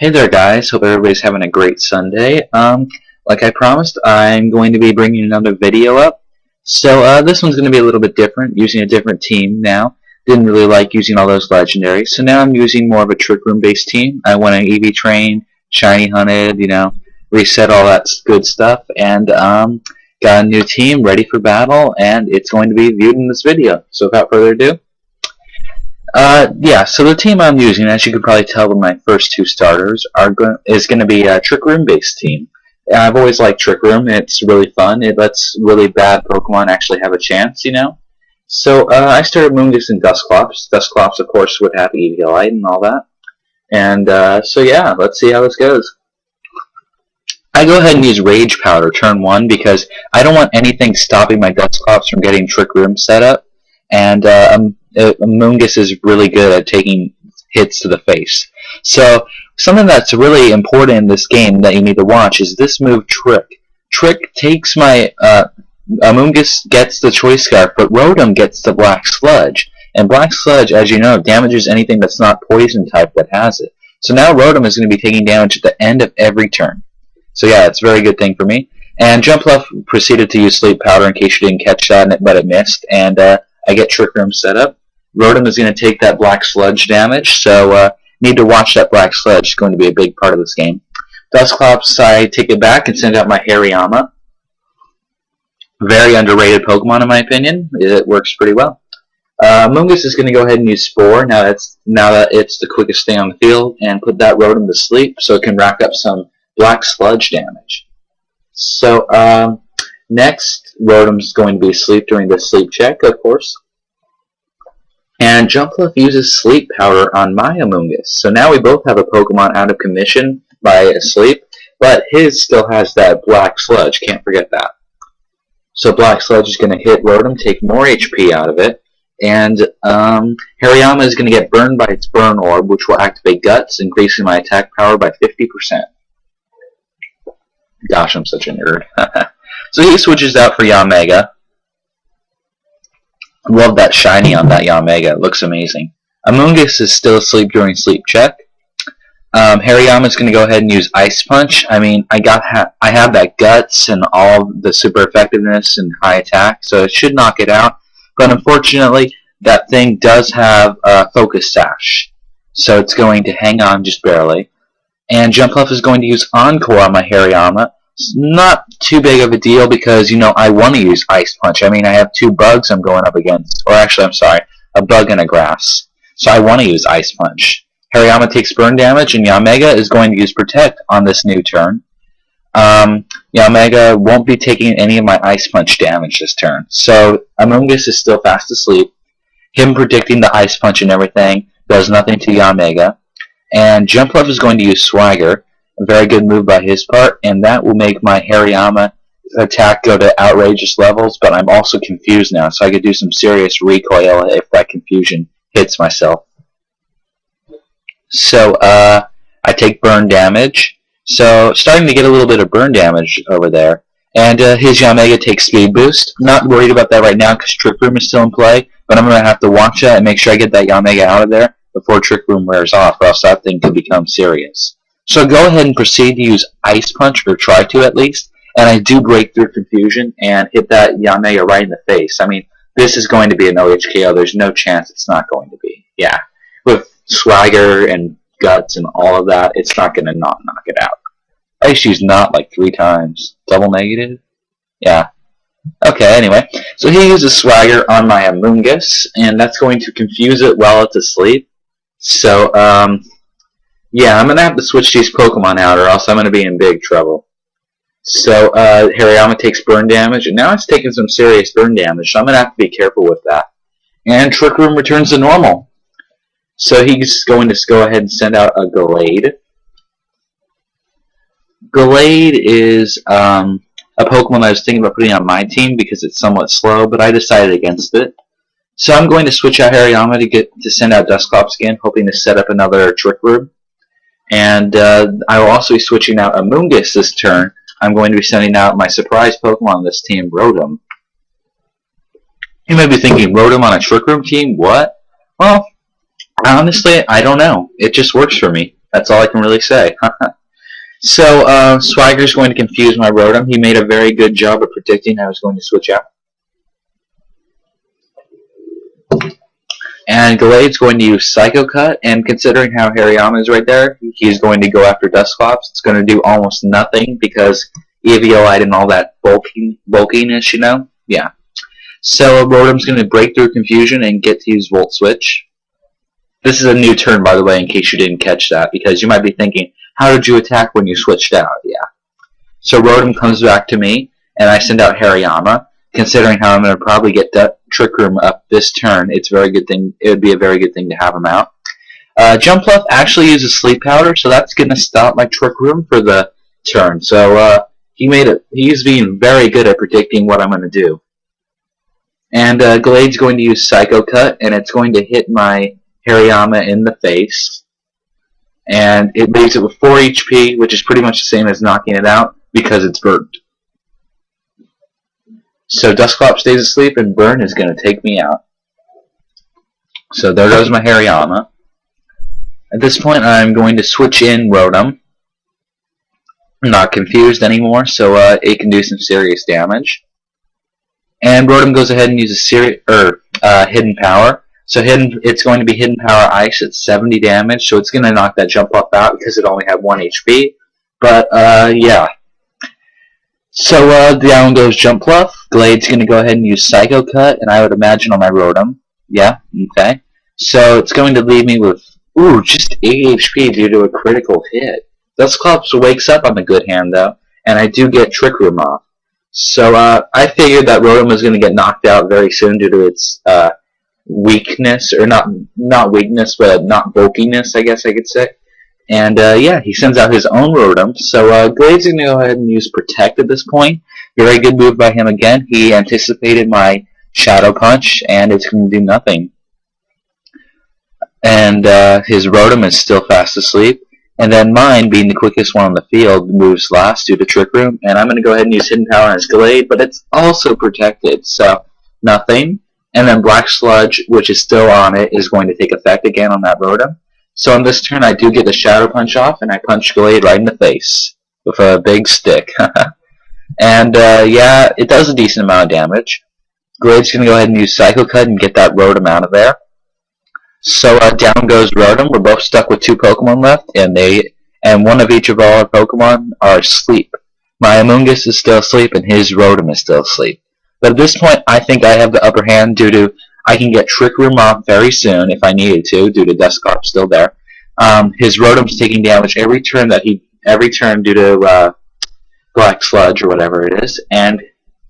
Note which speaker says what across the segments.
Speaker 1: Hey there, guys. Hope everybody's having a great Sunday. Like I promised, I'm going to be bringing another video up. So this one's going to be a little bit different, using a different team now. Didn't really like using all those legendaries, so now I'm using more of a Trick Room-based team. I went on EV Train, Shiny Hunted, reset all that good stuff, and got a new team ready for battle, and it's going to be viewed in this video. So without further ado, so the team I'm using, as you can probably tell with my first two starters, is going to be a Trick Room-based team. I've always liked Trick Room. It's really fun. It lets really bad Pokemon actually have a chance, So I started Moongus and Dusclops. Dusclops, of course, would have Eviolite and all that. And so yeah, let's see how this goes. I go ahead and use Rage Powder turn 1 because I don't want anything stopping my Dusclops from getting Trick Room set up. And Moongus is really good at taking hits to the face. So something that's really important in this game that you need to watch is this move, Trick. Trick takes my Moongus gets the Choice Scarf, but Rotom gets the Black Sludge. And Black Sludge, as you know, damages anything that's not Poison type that has it. So now Rotom is going to be taking damage at the end of every turn. So yeah, it's a very good thing for me. And Jumpluff proceeded to use Sleep Powder in case you didn't catch that, but it missed. And I get Trick Room set up. Rotom is going to take that Black Sludge damage, so need to watch that Black Sludge. It's going to be a big part of this game. Dusclops, I take it back and send out my Hariyama. Very underrated Pokemon in my opinion. It works pretty well. Moongus is going to go ahead and use Spore now that it's the quickest thing on the field, and put that Rotom to sleep so it can rack up some Black Sludge damage. So next, Rotom's going to be asleep during the sleep check, of course. And Jumpluff uses Sleep Powder on my Amoonguss. So now we both have a Pokemon out of commission by sleep, but his still has that Black Sludge. Can't forget that. So Black Sludge is going to hit Rotom, take more HP out of it, and Hariyama is going to get burned by its Burn Orb, which will activate Guts, increasing my attack power by 50%. Gosh, I'm such a nerd. So he switches out for Yamega. Love that shiny on that Yamega. It looks amazing. Amoonguss is still asleep during sleep check. Hariyama is going to go ahead and use Ice Punch. I mean, I have that Guts and all the super effectiveness and high attack, so it should knock it out. But unfortunately, that thing does have Focus Sash, so it's going to hang on just barely. And Jumpluff is going to use Encore on my Hariyama. It's not too big of a deal because, I want to use Ice Punch. I mean, I have two bugs I'm going up against. Or actually, I'm sorry, a bug and a grass. So I want to use Ice Punch. Hariyama takes burn damage, and Yamega is going to use Protect on this new turn. Yamega won't be taking any of my Ice Punch damage this turn. So Amoonguss is still fast asleep. Him predicting the Ice Punch and everything does nothing to Yamega. And Jumpluff is going to use Swagger. A very good move by his part, and that will make my Hariyama attack go to outrageous levels, but I'm also confused now, so I could do some serious recoil if that confusion hits myself. So, I take burn damage. So, starting to get a little bit of burn damage over there. And his Yamega takes speed boost. Not worried about that right now because Trick Room is still in play, but I'm going to have to watch that and make sure I get that Yamega out of there before Trick Room wears off, or else that thing could become serious. So go ahead and proceed to use Ice Punch, or try to at least, and I do break through confusion and hit that Yamega right in the face. I mean, this is going to be an OHKO. There's no chance it's not going to be. Yeah, with Swagger and Guts and all of that, it's not going to not knock it out. I used to use Not like 3 times. Double negative? Yeah. Okay, anyway. So he uses Swagger on my Amoonguss, and that's going to confuse it while it's asleep. So, yeah, I'm going to have to switch these Pokemon out, or else I'm going to be in big trouble. So, Hariyama takes burn damage, and now it's taking some serious burn damage, so I'm going to have to be careful with that. And Trick Room returns to normal. So he's going to go ahead and send out a Gallade. Gallade is a Pokemon I was thinking about putting on my team because it's somewhat slow, but I decided against it. So I'm going to switch out Hariyama to send out Dusclops again, hoping to set up another Trick Room. And I will also be switching out Amoonguss this turn. I'm going to be sending out my surprise Pokemon on this team, Rotom. You may be thinking, Rotom on a Trick Room team? What? Well, honestly, I don't know. It just works for me. That's all I can really say. So, Swagger's going to confuse my Rotom. He made a very good job of predicting I was going to switch out. And Gallade's going to use Psycho Cut, and considering how Hariyama is right there, he's going to go after Dusclops. It's going to do almost nothing because Eviolite and all that bulkiness, you know? Yeah. So Rotom's going to break through confusion and get to use Volt Switch. This is a new turn, by the way, in case you didn't catch that, because you might be thinking, how did you attack when you switched out? Yeah. So Rotom comes back to me, and I send out Hariyama. Considering how I'm going to probably get that Trick Room up this turn, it's a very good thing. It would be a very good thing to have him out. Jumpluff actually uses Sleep Powder, so that's going to stop my Trick Room for the turn. So he's being very good at predicting what I'm going to do. And Gallade's going to use Psycho Cut, and it's going to hit my Hariyama in the face. And it leaves it with 4 HP, which is pretty much the same as knocking it out because it's burnt. So Dusclops stays asleep, and Burn is going to take me out. So there goes my Hariyama. At this point, I'm going to switch in Rotom. I'm not confused anymore, so it can do some serious damage. And Rotom goes ahead and uses Hidden Power. So it's going to be Hidden Power Ice at 70 damage, so it's going to knock that Jumpluff out because it only had 1 HP. But, yeah. So, down goes Jumpluff. Gallade's going to go ahead and use Psycho Cut, and I would imagine on my Rotom. Yeah, okay. So, it's going to leave me with, just 8 HP due to a critical hit. Dusclops wakes up on the good hand, though, and I do get Trick Room off. So, I figured that Rotom was going to get knocked out very soon due to its, weakness, or not weakness, but not bulkiness, I guess I could say. And, yeah, he sends out his own Rotom. So, Gallade's going to go ahead and use Protect at this point. Very good move by him again. He anticipated my Shadow Punch, and it's going to do nothing. And, his Rotom is still fast asleep. And then mine, being the quickest one on the field, moves last due to Trick Room. And I'm going to go ahead and use Hidden Power on his Gallade, but it's also protected, so nothing. And then Black Sludge, which is still on it, is going to take effect again on that Rotom. So on this turn, I do get the Shadow Punch off, and I punch Gallade right in the face with a big stick. And, yeah, it does a decent amount of damage. Gallade's going to go ahead and use Psycho Cut and get that Rotom out of there. So, down goes Rotom. We're both stuck with 2 Pokemon left, and one of each of all our Pokemon are asleep. My Amoonguss is still asleep, and his Rotom is still asleep. But at this point, I think I have the upper hand due to I can get Trick Room off very soon if I needed to, due to Dusclops still there. His Rotom's taking damage every turn due to Black Sludge or whatever it is, and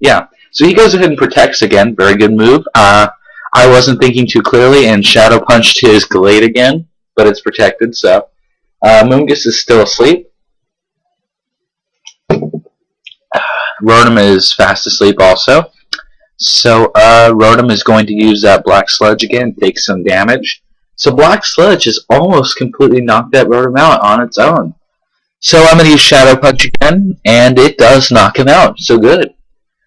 Speaker 1: yeah. So he goes ahead and protects again. Very good move. I wasn't thinking too clearly and Shadow Punched his Gallade again, but it's protected. So Moongus is still asleep. Rotom is fast asleep also. So, Rotom is going to use that Black Sludge again, take some damage. So Black Sludge has almost completely knocked that Rotom out on its own. So I'm going to use Shadow Punch again, and it does knock him out, so good.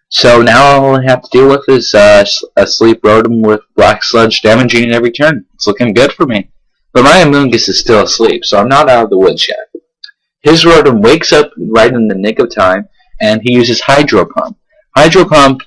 Speaker 1: So now all I have to deal with is a sleep Rotom with Black Sludge damaging every turn. It's looking good for me. But my Amoonguss is still asleep, so I'm not out of the woods yet. His Rotom wakes up right in the nick of time, and he uses Hydro Pump. Hydro Pump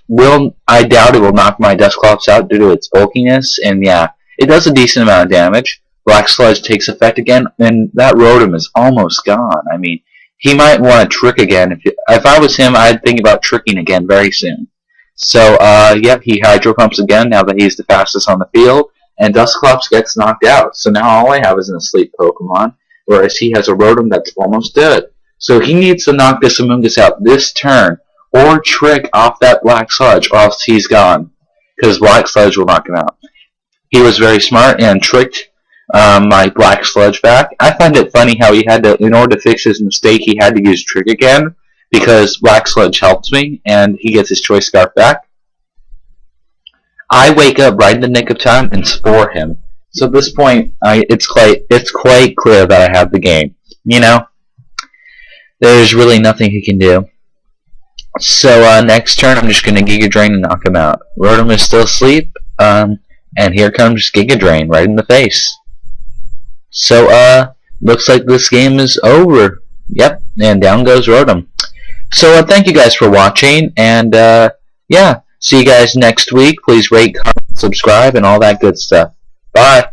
Speaker 1: I doubt it will knock my Dusclops out due to its bulkiness, and yeah, it does a decent amount of damage. Black Sludge takes effect again, and that Rotom is almost gone. I mean, he might want to trick again. If I was him, I'd think about tricking again very soon. So, yep, he Hydro Pumps again now that he's the fastest on the field, and Dusclops gets knocked out. So now all I have is an asleep Pokemon, whereas he has a Rotom that's almost dead. So he needs to knock this Amoonguss out this turn, or trick off that Black Sludge, or else he's gone, because Black Sludge will knock him out. He was very smart and tricked my Black Sludge back. I find it funny how he had to, in order to fix his mistake, he had to use Trick again, because Black Sludge helps me, and he gets his Choice Scarf back. I wake up right in the nick of time and Spore him. So at this point, it's quite clear that I have the game. You know, there's really nothing he can do. So next turn, I'm just going to Giga Drain and knock him out. Rotom is still asleep, and here comes Giga Drain right in the face. So looks like this game is over. Yep, and down goes Rotom. So thank you guys for watching, and yeah, see you guys next week. Please rate, comment, subscribe, and all that good stuff. Bye.